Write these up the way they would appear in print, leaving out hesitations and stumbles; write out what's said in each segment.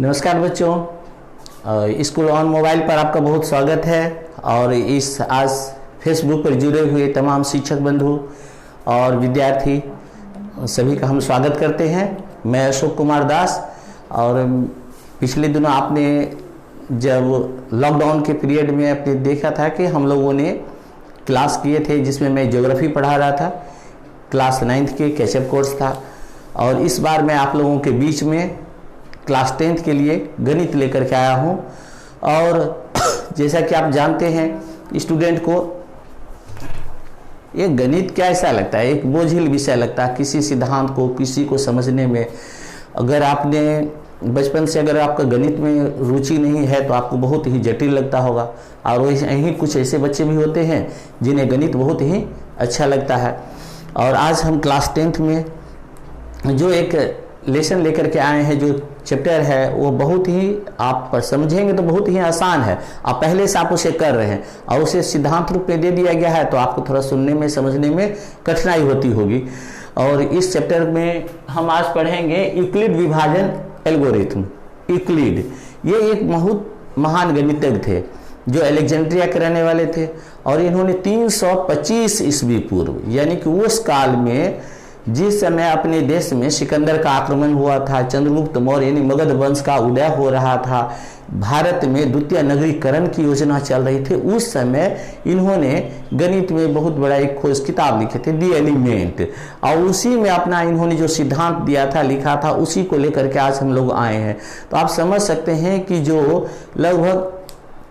नमस्कार बच्चों, school on mobile पर आपका बहुत स्वागत है। और इस आज फेसबुक पर जुड़े हुए तमाम शिक्षक बंधु और विद्यार्थी सभी का हम स्वागत करते हैं। मैं अशोक कुमार दास। और पिछले दिनों आपने जब लॉकडाउन के पीरियड में आपने देखा था कि हम लोगों ने क्लास किए थे जिसमें मैं ज्योग्राफी पढ़ा रहा था, क्लास 9th के कैचअप कोर्स था। और इस बार मैं आप लोगों के बीच में क्लास 10th के लिए गणित लेकर के आया हूँ। और जैसा कि आप जानते हैं स्टूडेंट को ये गणित कैसा लगता है, एक बोझिल विषय लगता है किसी सिद्धांत को किसी को समझने में। अगर आपने बचपन से अगर आपका गणित में रुचि नहीं है तो आपको बहुत ही जटिल लगता होगा। और वही कुछ ऐसे बच्चे भी होते हैं जिन्हें गणित बहुत ही अच्छा लगता है। और आज हम क्लास 10th में जो एक लेसन लेकर के आए हैं, जो चैप्टर है वो बहुत ही आप समझेंगे तो बहुत ही आसान है। आप पहले से आप उसे कर रहे हैं और उसे सिद्धांत रूप में दे दिया गया है तो आपको थोड़ा सुनने में समझने में कठिनाई होती होगी। और इस चैप्टर में हम आज पढ़ेंगे यूक्लिड विभाजन एल्गोरिथम। यूक्लिड ये एक बहुत महान गणितज्ञ थे जो अलेक्जेंड्रिया के रहने वाले थे। और इन्होंने 325 ईस्वी पूर्व यानी कि उस काल में जिस समय अपने देश में सिकंदर का आक्रमण हुआ था, चंद्रगुप्त मौर्य यानी मगध वंश का उदय हो रहा था, भारत में द्वितीय नगरीकरण की योजना चल रही थी, उस समय इन्होंने गणित में बहुत बड़ा एक खोज किताब लिखे थे, दी एलिमेंट। और उसी में अपना इन्होंने जो सिद्धांत दिया था, लिखा था, उसी को लेकर के आज हम लोग आए हैं। तो आप समझ सकते हैं कि जो लगभग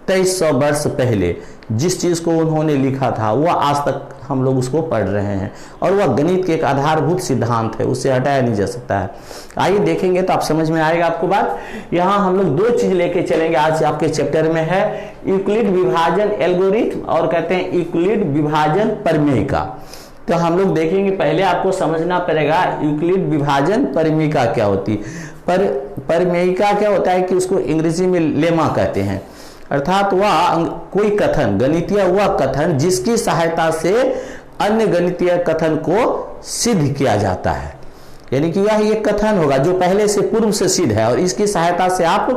2300 वर्ष पहले जिस चीज़ को उन्होंने लिखा था वह आज तक हम लोग उसको पढ़ रहे हैं। और वह गणित के एक आधारभूत सिद्धांत है, उससे हटाया नहीं जा सकता है। आइए देखेंगे तो आप समझ में आएगा आपको बात। यहाँ हम लोग दो चीज लेके चलेंगे आज आपके चैप्टर में है यूक्लिड विभाजन एल्गोरिथम और कहते हैं यूक्लिड विभाजन प्रमेयिका। तो हम लोग देखेंगे, पहले आपको समझना पड़ेगा यूक्लिड विभाजन प्रमेयिका क्या होती है। प्रमेयिका क्या होता है कि उसको अंग्रेजी में लेमा कहते हैं, अर्थात वह कोई कथन, गणितीय वह कथन जिसकी सहायता से अन्य गणितीय कथन को सिद्ध किया जाता है। यानी कि यह एक कथन होगा जो पहले से पूर्व से सिद्ध है और इसकी सहायता से आप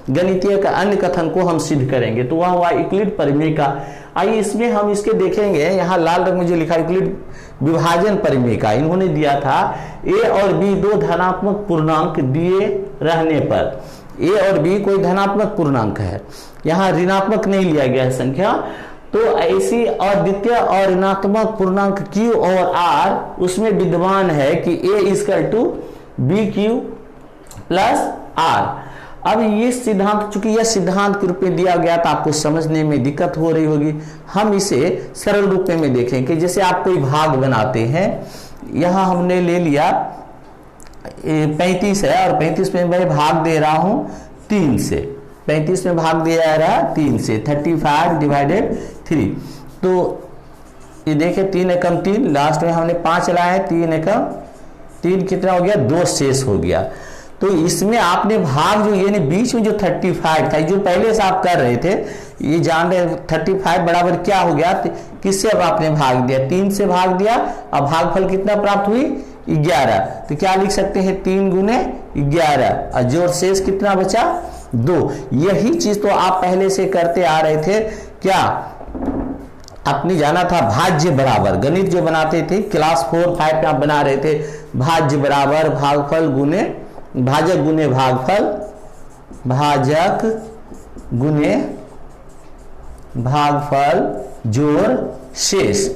गणितीय का अन्य कथन को हम सिद्ध करेंगे, तो वह हुआ यूक्लिड प्रमेयिका। आइए इसमें हम इसके देखेंगे, यहाँ लाल रंग में जो लिखा यूक्लिड विभाजन प्रमेयिका इन्होंने दिया था a और b दो धनात्मक पूर्णांक दिए रहने पर, a और b कोई धनात्मक पूर्णांक है, यहाँ ऋणात्मक नहीं लिया गया है संख्या, तो ऐसी अद्वितीय और ऋणात्मक पूर्णांक q और r उसमें विद्यमान है कि a = bq + r। अब ये सिद्धांत, चूंकि यह सिद्धांत के रूप में दिया गया तो आपको समझने में दिक्कत हो रही होगी। हम इसे सरल रूप में देखें कि जैसे आप कोई भाग बनाते हैं, यहाँ हमने ले लिया 35 है और 35 में मैं भाग दे रहा हूं 3 से, 35 में भाग दिया जा रहा है 3 से, 35/3। तो ये देखें 3 एकम 3, लास्ट में हमने 5 लाया है, 3 एकम 3 कितना हो गया, 2 शेष हो गया। तो इसमें आपने भाग जो यानी बीच में जो 35 था, जो पहले से आप कर रहे थे, ये जान रहे 35 बराबर क्या हो गया, किससे अब आपने भाग दिया, 3 से भाग दिया। अब भागफल कितना प्राप्त हुई, 11। तो क्या लिख सकते हैं, 3 × 11 और जोड़ शेष कितना बचा, 2। यही चीज तो आप पहले से करते आ रहे थे। क्या आपने जाना था भाज्य बराबर, गणित जो बनाते थे क्लास 4-5 में आप बना रहे थे, भाज्य बराबर भागफल गुने भाजक गुने भागफल, भाजक गुने भागफल जोड़ शेष।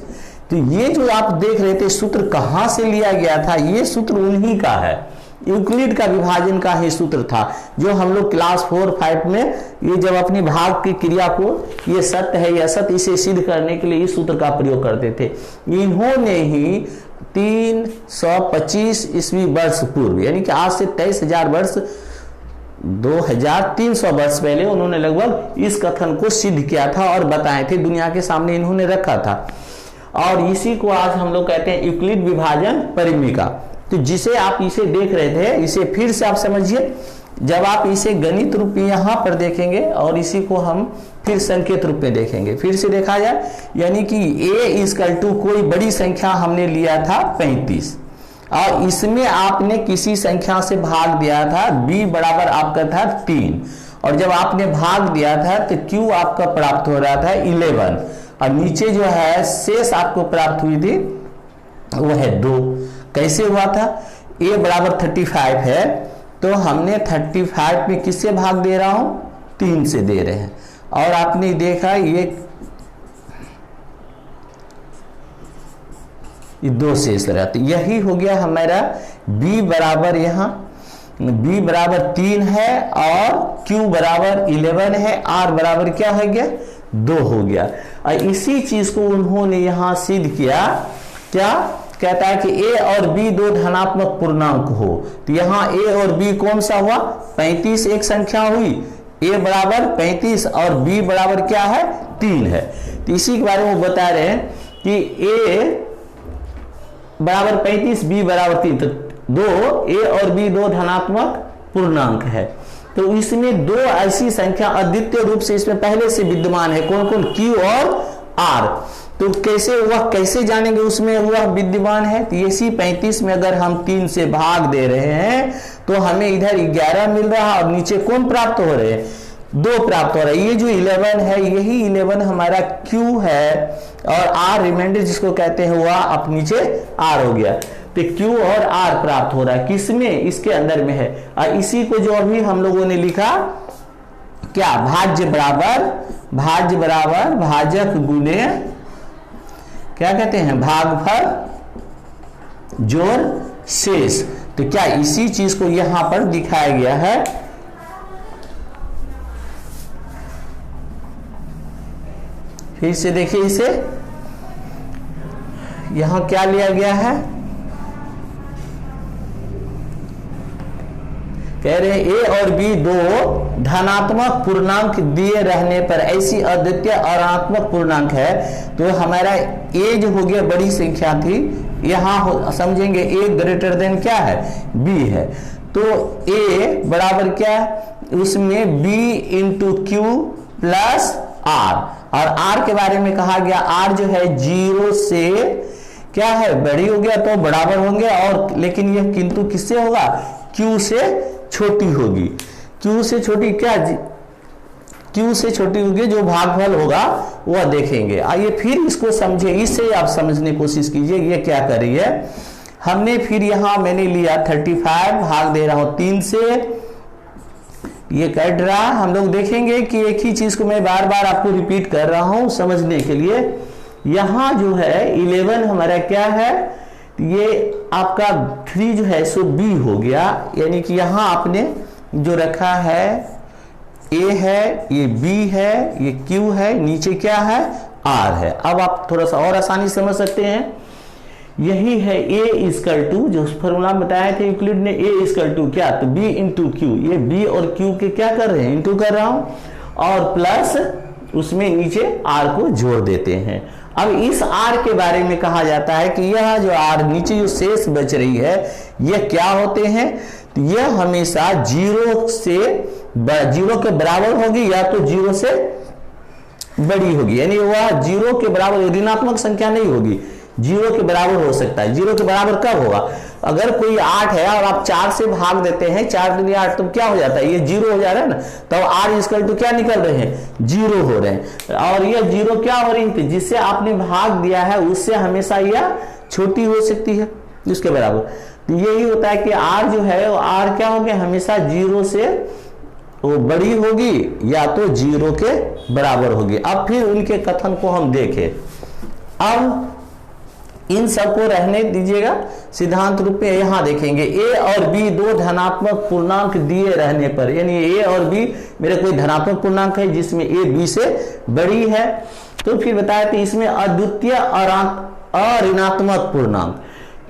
तो ये जो आप देख रहे थे सूत्र कहां से लिया गया था, ये सूत्र उन्हीं का है, यूक्लिड का विभाजन का ही सूत्र था, जो हम लोग क्लास 4-5 में ये जब अपनी भाग की क्रिया को ये सत्य है या असत्य इसे सिद्ध करने के लिए इस सूत्र का प्रयोग करते थे। इन्होंने ही 325 ईस्वी वर्ष पूर्व यानी कि आज से 23,000 वर्ष 2300 वर्ष पहले उन्होंने लगभग इस कथन को सिद्ध किया था और बताए थे, दुनिया के सामने इन्होंने रखा था। और इसी को आज हम लोग कहते हैं यूक्लिड विभाजन प्रमेयिका। तो जिसे आप इसे देख रहे थे, इसे फिर से आप समझिए, जब आप इसे गणित रूप में यहां पर देखेंगे और इसी को हम फिर संकेत रूप में देखेंगे, फिर से देखा जाए, यानी कि a = कोई बड़ी संख्या हमने लिया था 35, और इसमें आपने किसी संख्या से भाग दिया था, b बराबर आपका था 3, और जब आपने भाग दिया था तो q आपका प्राप्त हो रहा था 11, और नीचे जो है शेष आपको प्राप्त हुई थी वो है 2। कैसे हुआ था? a बराबर 35 है, तो हमने 35 में किससे भाग दे रहा हूं? 3 से दे रहे हैं, और आपने देखा ये 2 शेष रहा, तो यही हो गया हमारा b बराबर, यहाँ b बराबर 3 है और q बराबर 11 है, r बराबर क्या हो गया? 2 हो गया। और इसी चीज को उन्होंने यहां सिद्ध किया। क्या कहता है कि a और b दो धनात्मक पूर्णांक हो, तो यहाँ a और b कौन सा हुआ? 35 एक संख्या हुई, a बराबर 35 और b बराबर क्या है? 3 है। तो इसी के बारे में वो बता रहे हैं कि a बराबर 35, b बराबर 3, तो a और b दो धनात्मक पूर्णांक है। तो इसमें दो ऐसी संख्या अद्वितीय रूप से इसमें पहले से विद्यमान है, कौन कौन? q और r। तो कैसे हुआ, कैसे जानेंगे उसमें हुआ विद्यमान है? तो इसी 35 में अगर हम 3 से भाग दे रहे हैं तो हमें इधर 11 मिल रहा है, और नीचे कौन प्राप्त हो रहे हैं? 2 प्राप्त हो रहा है। ये जो 11 है, यही 11 हमारा q है, और r रिमाइंडर जिसको कहते हैं हुआ, अब नीचे r हो गया। तो q और r प्राप्त हो रहा है, किसमें? इसके अंदर में है। और इसी को जो अभी हम लोगों ने लिखा, क्या? भाज्य बराबर भाजक गुणे क्या कहते हैं? भागफल जोड़ शेष। तो क्या इसी चीज को यहां पर दिखाया गया है। फिर से देखिए इसे, यहां क्या लिया गया है? कह रहे a और b दो धनात्मक पूर्णांक दिए रहने पर ऐसी अद्वितीय अऋणात्मक पूर्णांक है। तो हमारा a जो हो गया बड़ी संख्या थी, यहां समझेंगे a ग्रेटर देन क्या है? b है। तो a बराबर क्या? उसमें b into Q plus r, और r के बारे में कहा गया r जो है 0 से क्या है? बड़ी हो गया तो बराबर होंगे, और लेकिन यह किंतु किससे होगा? q से छोटी होगी। q से छोटी क्या? q से छोटी होगी, जो भागफल होगा वह देखेंगे। आइए फिर इसको समझे, इससे आप समझने की कोशिश कीजिए ये क्या कर रही है। हमने फिर यहां मैंने लिया 35, भाग दे रहा हूं 3 से, ये कट रहा। हम लोग देखेंगे कि एक ही चीज को मैं बार बार आपको रिपीट कर रहा हूं समझने के लिए। यहां जो है 11 हमारा क्या है? ये आपका 3 जो है सो b हो गया, यानी कि यहां आपने जो रखा है a है, ये b है, ये q है, नीचे क्या है? r है। अब आप थोड़ा सा और आसानी समझ सकते हैं। यही है a इक्वल टू, जो फॉर्मूला बताया थे यूक्लिड ने, a इक्वल टू क्या? तो b इंटू क्यू। ये b और q के क्या कर रहे हैं? इंटू कर रहा हूं, और प्लस उसमें नीचे r को जोड़ देते हैं। अब इस r के बारे में कहा जाता है कि यह जो r नीचे जो शेष बच रही है, यह क्या होते हैं? तो यह हमेशा 0 के बराबर होगी, या तो 0 से बड़ी होगी, यानी वह 0 के बराबर, ऋणात्मक संख्या नहीं होगी, 0 के बराबर हो सकता है। 0 के बराबर कब होगा? अगर कोई 8 है और आप 4 से भाग देते हैं, 4 दूनी 8, तो क्या हो जाता है? ये 0 हो जा रहा है ना, तब r इक्वल टू क्या निकल रहे हैं? 0 हो रहे हैं। और ये 0 क्या हो रही थी? जिससे आपने भाग दिया है उससे हमेशा यह छोटी हो सकती है, इसके बराबर। तो यही होता है कि r जो है वो r क्या हो गया? हमेशा 0 से वो बड़ी होगी, या तो 0 के बराबर होगी। अब फिर उनके कथन को हम देखें। अब इन सबको रहने दीजिएगा, सिद्धांत रूप में यहां देखेंगे a और b दो धनात्मक पूर्णांक दिए रहने पर, यानी a और b मेरे कोई धनात्मक पूर्णांक है जिसमें a b से बड़ी है। तो फिर बताया कि इसमें अद्वितीय अऋणात्मक पूर्णांक,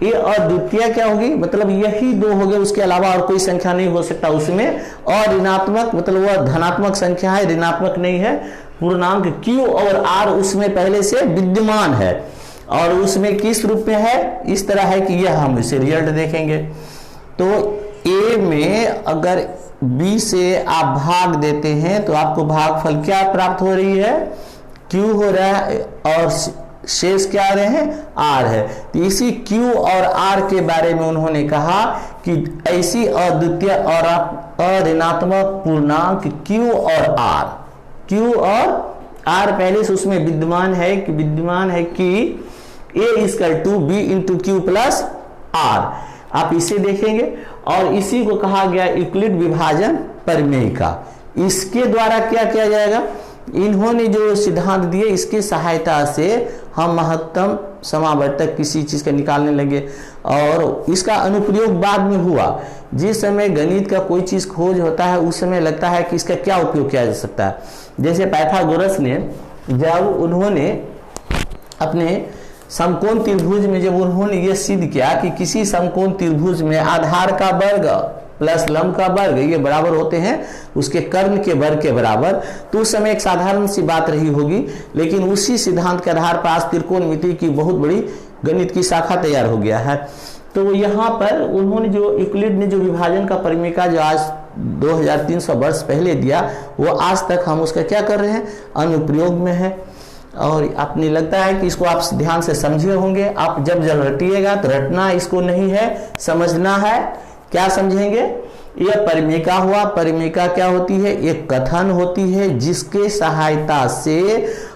ये अद्वितीय क्या होगी? मतलब यही दो हो गए, उसके अलावा और कोई संख्या नहीं हो सकता उसमें। और ऋणात्मक मतलब वह धनात्मक संख्या है, ऋणात्मक नहीं है। पूर्णांक q और r उसमें पहले से विद्यमान है, और उसमें किस रूप में है? इस तरह है कि यह हम इसे रिजल्ट देखेंगे। तो a में अगर b से आप भाग देते हैं तो आपको भागफल क्या प्राप्त हो रही है? q हो रहा है, और शेष क्या आ रहे हैं, आर है। तो इसी क्यू और आर के बारे में उन्होंने कहा कि ऐसी अद्वितीय और अऋणात्मक पूर्णांक क्यू और आर पहले से उसमें विद्यमान है कि a equal to B into Q plus R, आप इसे देखेंगे। और इसी को कहा गया यूक्लिड विभाजन प्रमेय का। इसके द्वारा क्या किया जाएगा, इन्होंने जो सिद्धांत दिए इसकी सहायता से हम महत्तम समावर्तक किसी चीज का निकालने लगे। और इसका अनुप्रयोग बाद में हुआ। जिस समय गणित का कोई चीज खोज होता है उस समय लगता है कि इसका क्या उपयोग किया जा सकता है। जैसे पाइथागोरस ने जब उन्होंने अपने समकोण त्रिभुज में जब उन्होंने ये सिद्ध किया कि किसी समकोण त्रिभुज में आधार का वर्ग प्लस लंब का वर्ग ये बराबर होते हैं उसके कर्ण के वर्ग के बराबर, तो उस समय एक साधारण सी बात रही होगी। लेकिन उसी सिद्धांत के आधार पर आज त्रिकोणमिति की बहुत बड़ी गणित की शाखा तैयार हो गया है। तो यहाँ पर उन्होंने जो यूक्लिड ने जो विभाजन का परिमेय जो आज 2300 वर्ष पहले दिया, वो आज तक हम उसका क्या कर रहे हैं, अनुप्रयोग में है। और आपने लगता है कि इसको आप ध्यान से समझे होंगे। आप जब रटिएगा तो रटना इसको नहीं है, समझना है। क्या समझेंगे, यह परिमेय हुआ। परिमेय क्या होती है, एक कथन होती है जिसके सहायता से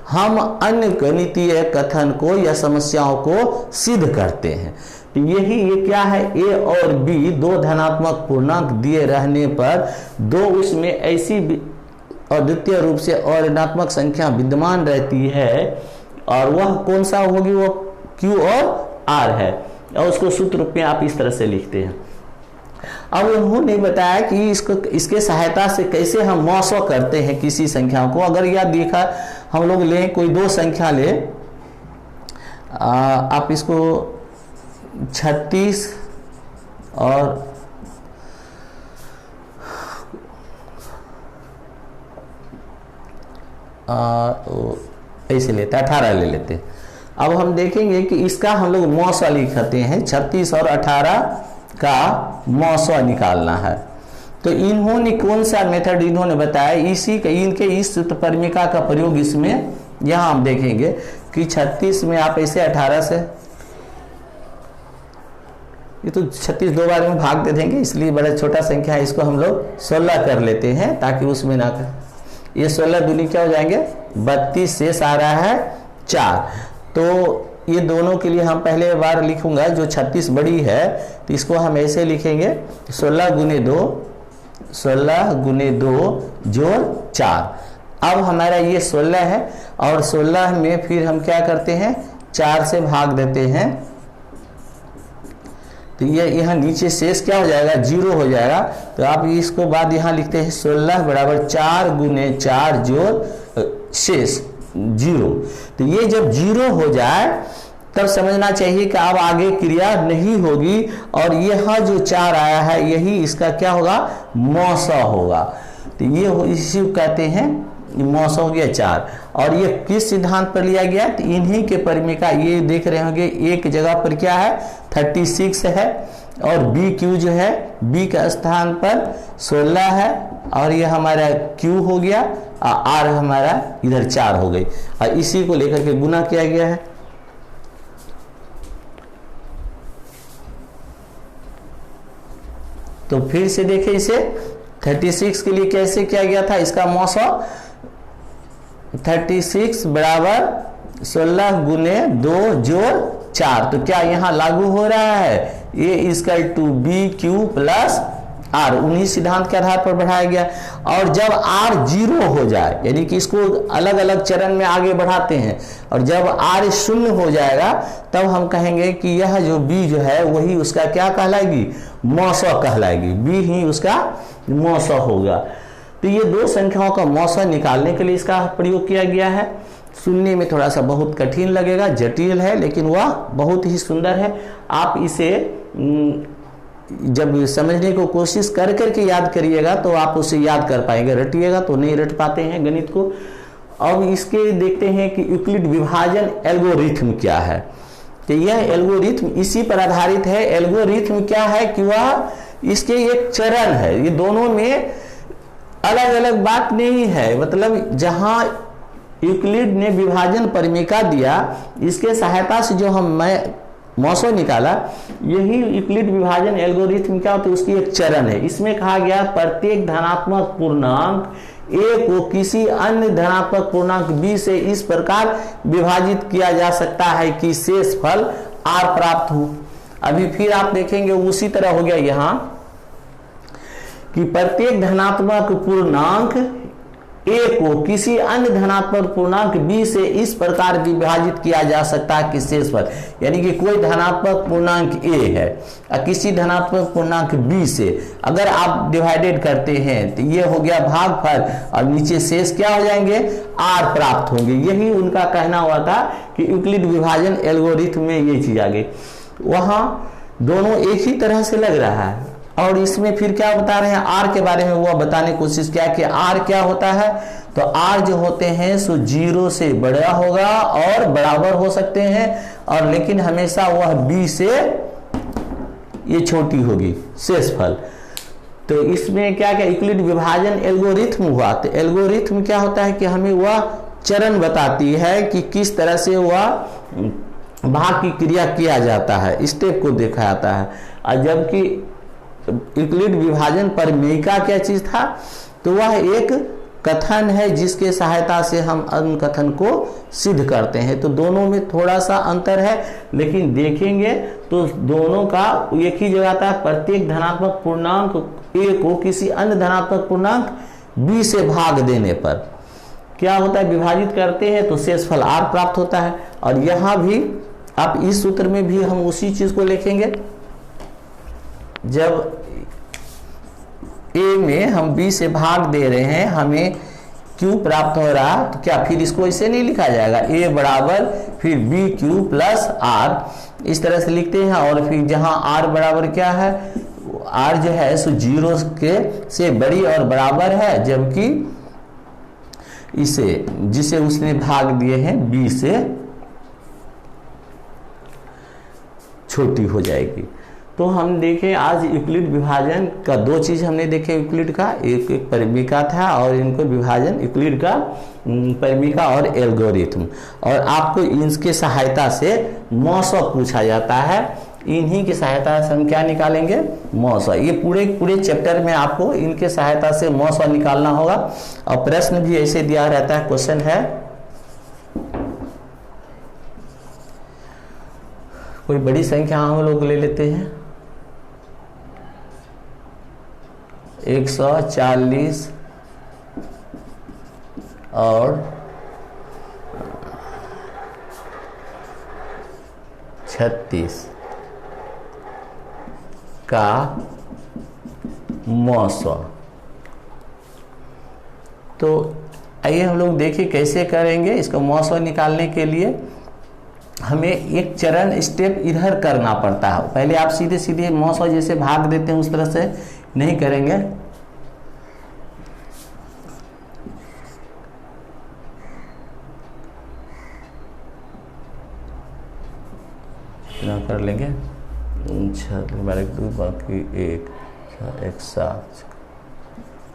हम अन्य गणितीय कथन को या समस्याओं को सिद्ध करते हैं। तो यही ये क्या है, ए और बी दो धनात्मक पूर्णांक दिए रहने पर दो उसमें ऐसी अद्वितीय रूप से और ऋणात्मक संख्या विद्यमान रहती है, और वह कौन सा होगी, वो क्यू और आर है। और उसको सूत्र रूप में आप इस तरह से लिखते हैं। अब उन्होंने बताया कि इसके सहायता से कैसे हम मौसो करते हैं किसी संख्या को। अगर यह देखा हम लोग लें, कोई दो संख्या ले, आप इसको 36 और ऐसे लेते 18 ले लेते हैं। अब हम देखेंगे कि इसका हम लोग मौसा लिखते हैं, 36 और 18 का मौसा निकालना है। तो इन्होंने कौन सा मेथड इन्होंने बताया, इसी के इनके इस परिमेय का प्रयोग इसमें यहां हम देखेंगे कि 36 में आप ऐसे 18 से, ये तो 36 दो बार में भाग दे देंगे इसलिए बड़ा छोटा संख्या है, इसको हम लोग 16 कर लेते हैं ताकि उसमें ना कर, ये 16 दूनी क्या हो जाएंगे 32 से आ रहा है 4। तो ये दोनों के लिए हम पहले बार लिखूंगा, जो 36 बड़ी है तो इसको हम ऐसे लिखेंगे 16 गुने 2 जोड़ 4। अब हमारा ये 16 है और 16 में फिर हम क्या करते हैं 4 से भाग देते हैं, तो ये यहाँ नीचे शेष क्या हो जाएगा 0 हो जाएगा। तो आप इसको बाद यहाँ लिखते हैं 16 बराबर 4 गुने 4 जोड़ शेष 0। तो ये जब 0 हो जाए तब समझना चाहिए कि अब आगे क्रिया नहीं होगी, और यह जो 4 आया है यही इसका क्या होगा मौसा होगा। तो ये इसी को कहते हैं मौसा हो गया 4। और ये किस सिद्धांत पर लिया गया, तो इन्हीं के परिमेय का ये देख रहे होंगे, एक जगह पर क्या है 36 है और बी क्यू जो है बी का स्थान पर 16 है, और ये हमारा क्यू हो गया, आर हमारा इधर 4 हो गई, और इसी को लेकर के गुना किया गया है। तो फिर से देखें इसे 36 के लिए कैसे किया गया था, इसका मौसा 36 बराबर 16 गुने 2 जोड़ 4। तो क्या यहाँ लागू हो रहा है, A equal to B Q plus R, उन्हीं सिद्धांत के आधार पर बढ़ाया गया। और जब आर 0 हो जाए, यानी कि इसको अलग अलग चरण में आगे बढ़ाते हैं, और जब आर 0 हो जाएगा तब हम कहेंगे कि यह जो बी जो है वही उसका क्या कहलाएगी मौसा कहलाएगी, बी ही उसका मौसा होगा। तो ये दो संख्याओं का मौसा निकालने के लिए इसका प्रयोग किया गया है। सुनने में थोड़ा सा बहुत कठिन लगेगा, जटिल है, लेकिन वह बहुत ही सुंदर है। आप इसे जब समझने को कोशिश कर करके याद करिएगा तो आप उसे याद कर पाएंगे, रटिएगा तो नहीं रट पाते हैं गणित को। अब इसके देखते हैं कि यूक्लिड विभाजन एल्गोरिथम क्या है। तो यह एल्गोरिथम इसी पर आधारित है। एल्गोरिथम क्या है कि वह इसके एक चरण है, ये दोनों में अलग अलग बात नहीं है। मतलब जहां यूक्लिड ने विभाजन परिमेयिका दिया, इसके सहायता से जो हम मौसो निकाला, यही यूक्लिड विभाजन एल्गोरिथम क्या होता है, उसकी एक चरण है। इसमें कहा गया प्रत्येक धनात्मक पूर्णांक ए को किसी अन्य धनात्मक पूर्णांक बी से इस प्रकार विभाजित किया जा सकता है कि शेष फल आर प्राप्त हो। अभी फिर आप देखेंगे उसी तरह हो गया यहां कि प्रत्येक धनात्मक पूर्णांक ए को किसी अन्य धनात्मक पूर्णांक बी से इस प्रकार विभाजित किया जा सकता है कि शेष फल, यानी कि कोई धनात्मक पूर्णांक ए है और किसी धनात्मक पूर्णांक बी से अगर आप डिवाइडेड करते हैं तो ये हो गया भागफल और नीचे शेष क्या हो जाएंगे, आर प्राप्त होंगे। यही उनका कहना हुआ था कि यूक्लिड विभाजन एल्गोरिथम में ये चीज आ गई। वहां दोनों एक ही तरह से लग रहा है और इसमें फिर क्या बता रहे हैं, आर के बारे में वो बताने की कोशिश किया कि आर क्या होता है। तो आर जो होते हैं सो 0 से बड़ा होगा और बराबर हो सकते हैं, और लेकिन हमेशा वह बी से ये छोटी होगी शेषफल। तो इसमें क्या क्या यूक्लिड विभाजन एल्गोरिथम हुआ। तो एल्गोरिथम क्या होता है कि हमें वह चरण बताती है कि किस तरह से वह भाग की क्रिया किया जाता है, स्टेप को देखा जाता है। और जबकि यूक्लिड विभाजन परिमेयिका क्या चीज था, तो वह एक कथन है जिसके सहायता से हम अन्य कथन को सिद्ध करते हैं। तो दोनों में थोड़ा सा अंतर है, लेकिन देखेंगे तो दोनों का एक ही जगह आता है, प्रत्येक धनात्मक पूर्णांक ए को किसी अन्य धनात्मक पूर्णांक बी से भाग देने पर क्या होता है, विभाजित करते हैं तो शेषफल आर प्राप्त होता है। और यहां भी आप इस सूत्र में भी हम उसी चीज को लिखेंगे, जब ए में हम बी से भाग दे रहे हैं हमें क्यू प्राप्त हो रहा, तो क्या फिर इसको इसे नहीं लिखा जाएगा, ए बराबर फिर बी क्यू प्लस आर, इस तरह से लिखते हैं। और फिर जहां आर बराबर क्या है, आर जो है सो 0 के से बड़ी और बराबर है, जबकि इसे जिसे उसने भाग दिए हैं बी से छोटी हो जाएगी। तो हम देखें आज यूक्लिड विभाजन का दो चीज हमने देखे यूक्लिड का, एक परिमेयिका था और इनको विभाजन यूक्लिड का परिमेयिका और एल्गोरिथम। और आपको इनके सहायता से मौसो पूछा जाता है, इन्हीं की सहायता से हम क्या निकालेंगे, मौसो। ये पूरे चैप्टर में आपको इनके सहायता से मौसो निकालना होगा। और प्रश्न भी ऐसे दिया रहता है, क्वेश्चन है कोई बड़ी संख्या हम लोग ले लेते हैं 140 और 36 का मौसो। तो आइए हम लोग देखिए कैसे करेंगे इसका मौसो निकालने के लिए हमें एक चरण स्टेप इधर करना पड़ता है। पहले आप सीधे सीधे मौसो जैसे भाग देते हैं उस तरह से नहीं करेंगे, कर लेंगे 6 बाकी 1 7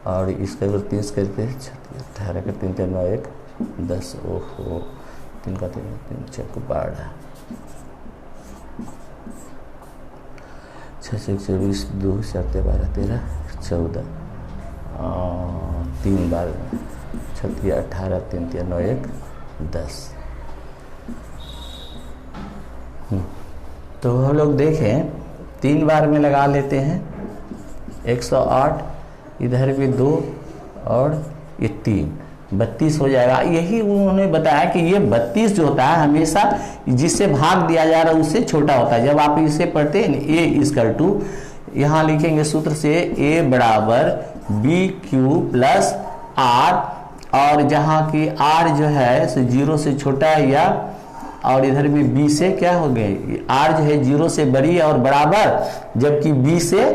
और इसका अगर 30 करते 18 का 3 3 9 1 10 ओहो 3 का 3 6 को 12 6 6 24 2 7 12 13 14 3 बार 36 18 3 3 9 1 10। तो हम लोग देखें 3 बार में लगा लेते हैं 108, इधर भी 2 और ये 3 32 हो जाएगा। यही उन्होंने बताया कि ये 32 जो होता है हमेशा जिससे भाग दिया जा रहा है उससे छोटा होता है। जब आप इसे पढ़ते हैं ए इक्वल टू, यहाँ लिखेंगे सूत्र से ए बराबर बी क्यू प्लस आर, और जहाँ की आर जो है 0 से छोटा है या, और इधर भी बी से क्या हो गए, आर जो है 0 से बड़ी और बराबर जबकि बी से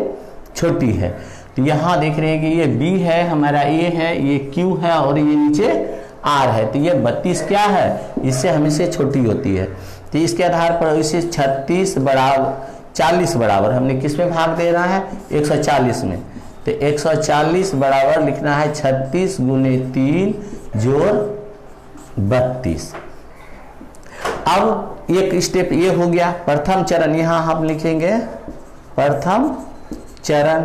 छोटी है। तो यहाँ देख रहे हैं कि ये बी है हमारा, ए है, ये क्यू है और ये नीचे आर है। तो ये 32 क्या है, इससे हमेशा छोटी होती है। तो इसके आधार पर इसे 36 बराबर 40 बराबर हमने किस में भाग दे रहा है 140 में। तो 140 बराबर लिखना है 36 गुने 3 जोड़ 32। अब एक स्टेप ये हो गया, प्रथम चरण यहां हम लिखेंगे प्रथम चरण,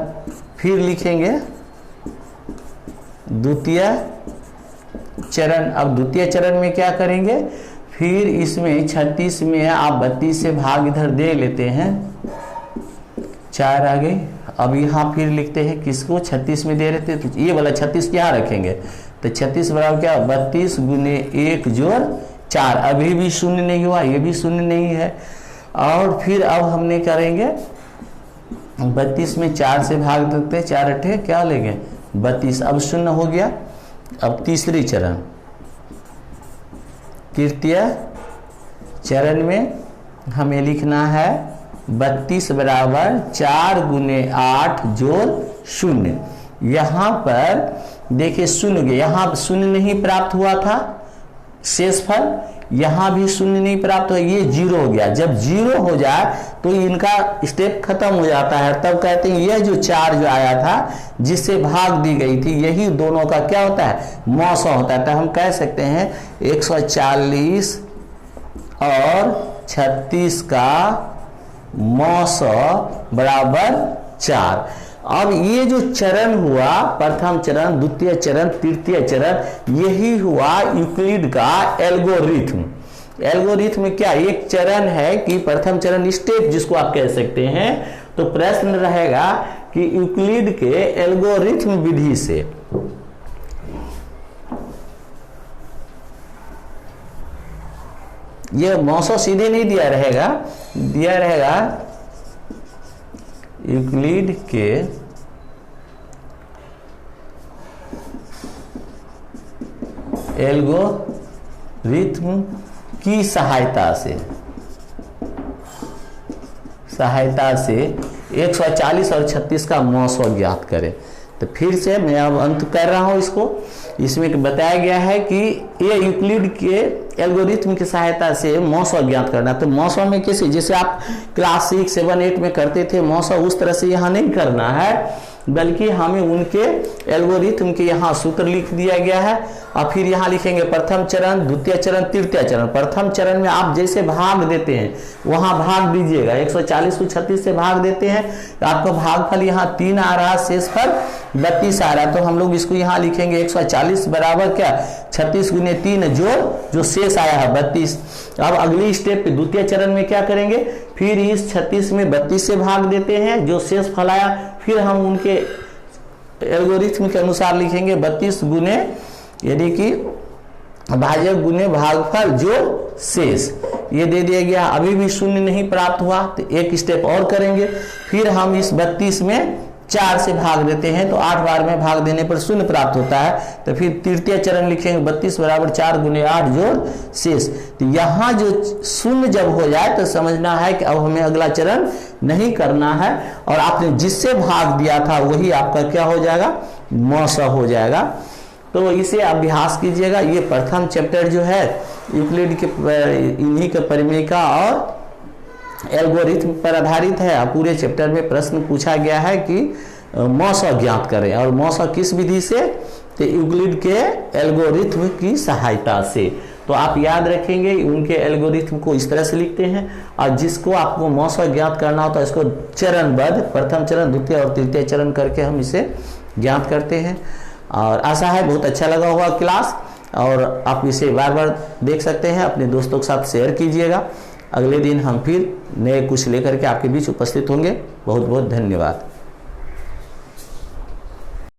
फिर लिखेंगे द्वितीय चरण। अब द्वितीय चरण में क्या करेंगे, फिर इसमें 36 में आप 32 से भाग इधर दे लेते हैं, 4 आ गई। अब यहाँ फिर लिखते हैं किसको, 36 में दे रहे थे तो ये वाला 36 क्या रखेंगे, तो 36 बराबर क्या 32 गुने 1 जोड़ 4। अभी भी शून्य नहीं हुआ, ये भी शून्य नहीं है। और फिर अब हमने करेंगे 32 में 4 से भाग देते हैं, 4 अठे क्या लेंगे 32, अब शून्य हो गया। अब तीसरी चरण, तृतीय चरण में हमें लिखना है 32 बराबर 4 गुने 8 जोड़ 0। यहाँ पर देखिए शून्य, यहाँ शून्य नहीं प्राप्त हुआ था शेषफल, यहाँ भी शून्य नहीं प्राप्त हुआ, ये 0 हो गया। जब 0 हो जाए तो इनका स्टेप खत्म हो जाता है, तब कहते हैं यह जो 4 जो आया था जिससे भाग दी गई थी, यही दोनों का क्या होता है, मौसा होता है। तो हम कह सकते हैं 140 और 36 का मौसा बराबर 4। अब ये जो चरण हुआ, प्रथम चरण, द्वितीय चरण, तृतीय चरण, यही हुआ यूक्लिड का एल्गोरिथम। एल्गोरिथम क्या, एक चरण है कि प्रथम चरण स्टेप जिसको आप कह सकते हैं। तो प्रश्न रहेगा कि यूक्लिड के एल्गोरिथम विधि से ये मौसा सीधे नहीं दिया रहेगा, दिया रहेगा यूक्लिड के एल्गोरिथम की सहायता से 140 और 36 का मौसा ज्ञात करें। तो फिर से मैं अब अंत कर रहा हूं इसको। इसमें बताया गया है कि ये यूक्लिड के एल्गोरिथम की सहायता से मौसा ज्ञात करना। तो मौसा में कैसे, जैसे आप क्लास 6, 7, 8 में करते थे मौसा, उस तरह से यहाँ नहीं करना है, बल्कि हमें उनके एल्गोरिथम के यहाँ सूत्र लिख दिया गया है। और फिर यहाँ लिखेंगे प्रथम चरण, द्वितीय चरण, तृतीय चरण। प्रथम चरण में आप जैसे भाग देते हैं वहां भाग दीजिएगा, 140 को 36 से भाग देते हैं तो आपका भागफल यहाँ 3 आ रहा है, शेषफल 32 आ रहा है। तो हम लोग इसको यहाँ लिखेंगे 140 बराबर क्या 36 गुने 3 जोड़ जो शेष आया है 32। अब अगली स्टेप पे द्वितीय चरण में क्या करेंगे, फिर इस 36 में 32 से भाग देते हैं जो शेष फल आया, फिर हम उनके एल्गोरिथम के अनुसार लिखेंगे 32 गुने यानी कि भाजक गुने भागफल जो शेष, ये दे दिया गया। अभी भी शून्य नहीं प्राप्त हुआ तो एक स्टेप और करेंगे, फिर हम इस 32 में 4 से भाग देते हैं तो 8 बार में भाग देने पर शून्य प्राप्त होता है। तो फिर तृतीय चरण लिखेंगे 32 बराबर 4 गुने 8 जोड़ शेष। तो यहाँ जो शून्य जब हो जाए तो समझना है कि अब हमें अगला चरण नहीं करना है, और आपने जिससे भाग दिया था वही आपका क्या हो जाएगा, मौसा हो जाएगा। तो इसे अभ्यास कीजिएगा। ये प्रथम चैप्टर जो है यूक्लिड के इन्हीं के परिमेयिका और एल्गोरिथम पर आधारित है। पूरे चैप्टर में प्रश्न पूछा गया है कि मौसा ज्ञात करें, और मौसा किस विधि से, तो यूक्लिड के एल्गोरिथम की सहायता से। तो आप याद रखेंगे उनके एल्गोरिथम को इस तरह से लिखते हैं, और जिसको आपको मौसा ज्ञात करना होता है इसको चरणबद्ध, प्रथम चरण, द्वितीय और तृतीय चरण करके हम इसे ज्ञात करते हैं। और आशा है बहुत अच्छा लगा होगा क्लास, और आप इसे बार बार देख सकते हैं, अपने दोस्तों के साथ शेयर कीजिएगा। अगले दिन हम फिर नए कुछ लेकर के आपके बीच उपस्थित होंगे। बहुत बहुत धन्यवाद।